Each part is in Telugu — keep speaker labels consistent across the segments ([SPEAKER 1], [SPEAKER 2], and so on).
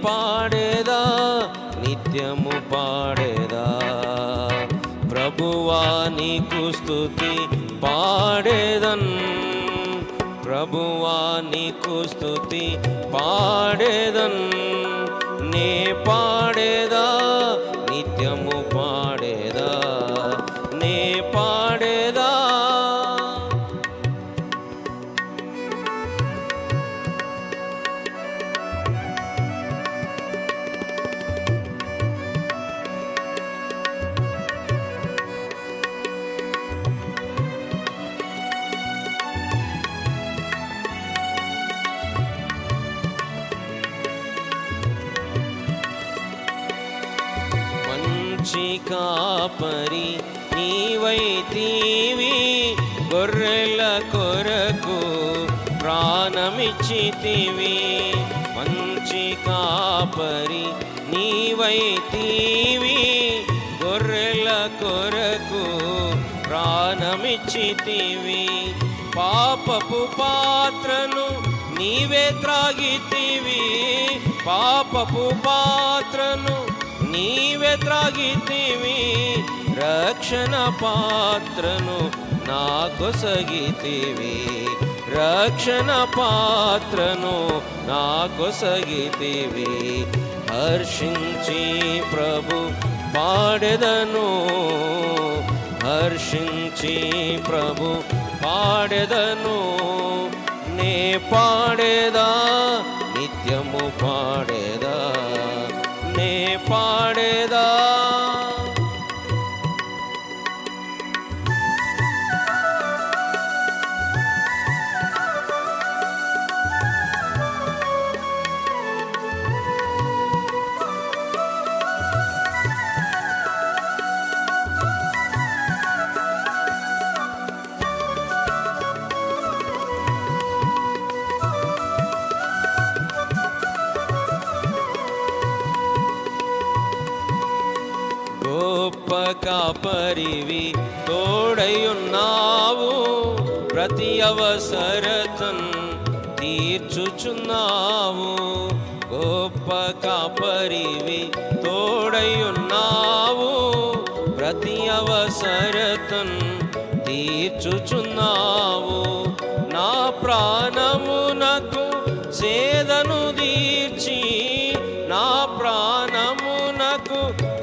[SPEAKER 1] పాడేదా నిత్యము పాడేదా ప్రభువా నీకు స్తుతి పాడేదన్ ప్రభువా నీకు స్తుతి పాడేదన్ నే పాడేదా నిత్యము పాడేదా నే పాడేదా మంచి కాపరి నీవైతివి గొర్రెల కొరకు ప్రాణమిచ్చితివి మంచి కాపరి నీవైతివి గొర్రెల కొరకు ప్రాణమిచ్చితివి పాపపు పాత్రను నీవే త్రాగితివి పాపపు పాత్రను నీవే త్రాగితివి రక్షణ పాత్రను నాకొసగితివి రక్షణ పాత్రను నాకొసగితివి హర్షించి ప్రభు పాడెదను హర్షించి ప్రభు పాడెదను నే పాడేదా నిత్యము పాడేదా నే పాడేదా గొప్ప కాపరివి తోడయున్నావు ప్రతి అవసరతన్ తీర్చుచున్నావు గొప్ప కాపరివి తోడయున్నావు ప్రతి అవసరతన్ తీర్చుచున్నావు నా ప్రాణమునకు సేదను తీర్చి నా ప్రాణమునకు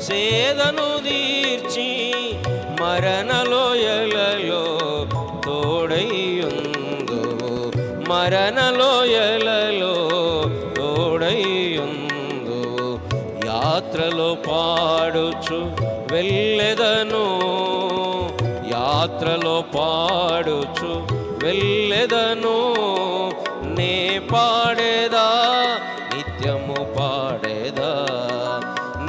[SPEAKER 1] సేదను తీర్చి మరణలోయలలో తోడైయుందువు మరణలోయలలో తోడైయుందువు యాత్రలో పాడుచు వెళ్ళెదను యాత్రలో పాడుచు వెళ్ళెదను నే పాడేదా నిత్యము పాడేదా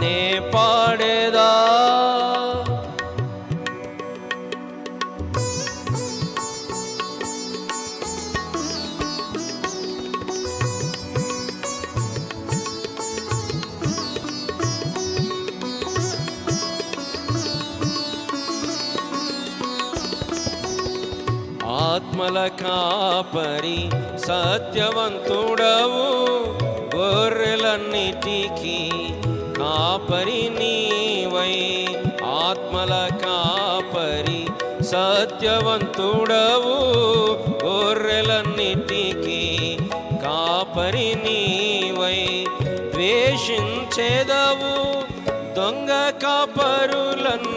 [SPEAKER 1] నే పాడేదా ఆత్మల కాపరి సత్యవంతుడవు గొర్రెలన్నిటికీ కాపరి నీవై ఆత్మల కాపరి సత్యవంతుడవు గొర్రెలన్నిటికీ కాపరి నీవై ద్వేషించెదవు దొంగ కాపరులన్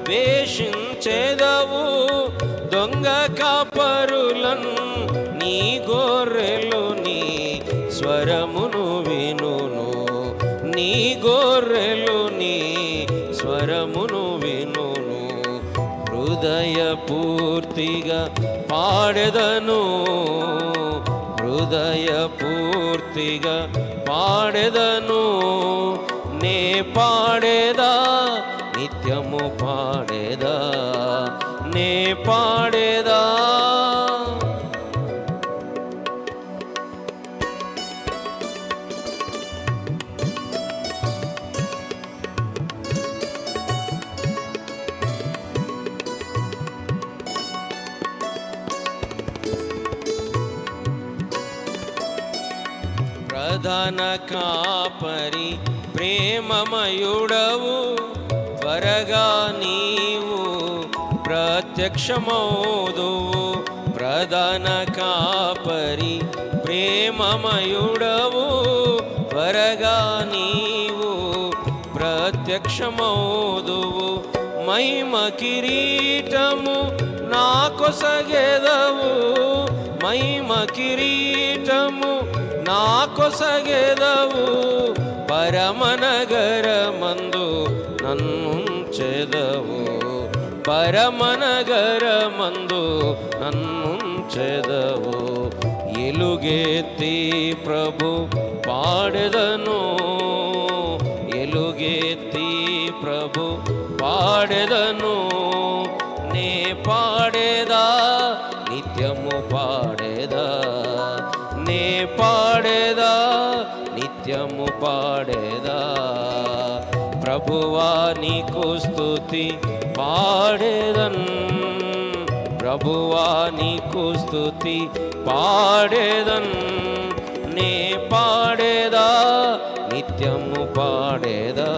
[SPEAKER 1] ద్వేషించెదవు దొంగ కాపరులన్ నీ గొర్రెలు నీ స్వరమును వినును నీ గొర్రెలు నీ స్వరమును వినును హృదయ పూర్తిగా పాడెదను హృదయ పూర్తిగా పాడెదను నే పాడేదా నిత్యము పాడేదా నే పాడేదా ప్రధాన కాపరి ప్రేమమయుడవు, త్వరగా నీవు ప్రత్యక్షమౌదువు. ప్రధాన కాపరి ప్రేమమయుడవు, త్వరగా నీవు ప్రత్యక్షమౌదువు. మహిమ కిరీటము నా కొసగెదవు, మహిమ కిరీటము నా కొసగెదవు. పరమనగరమందు నన్నుంచెదవు, పరమనగరమందు నన్నుంచెదవు. ఎలుగెత్తి ప్రభు పాడెదను, ఎలుగెత్తి ప్రభు పాడెదను. నే పాడేదా నిత్యము పాడేదా, నే పాడేదా నిత్యము పాడేదా. ప్రభువా నీకు స్తుతి పాడేదన్, ప్రభువా నీకు స్తుతి పాడేదన్. నే పాడేదా నిత్యము పాడేదా.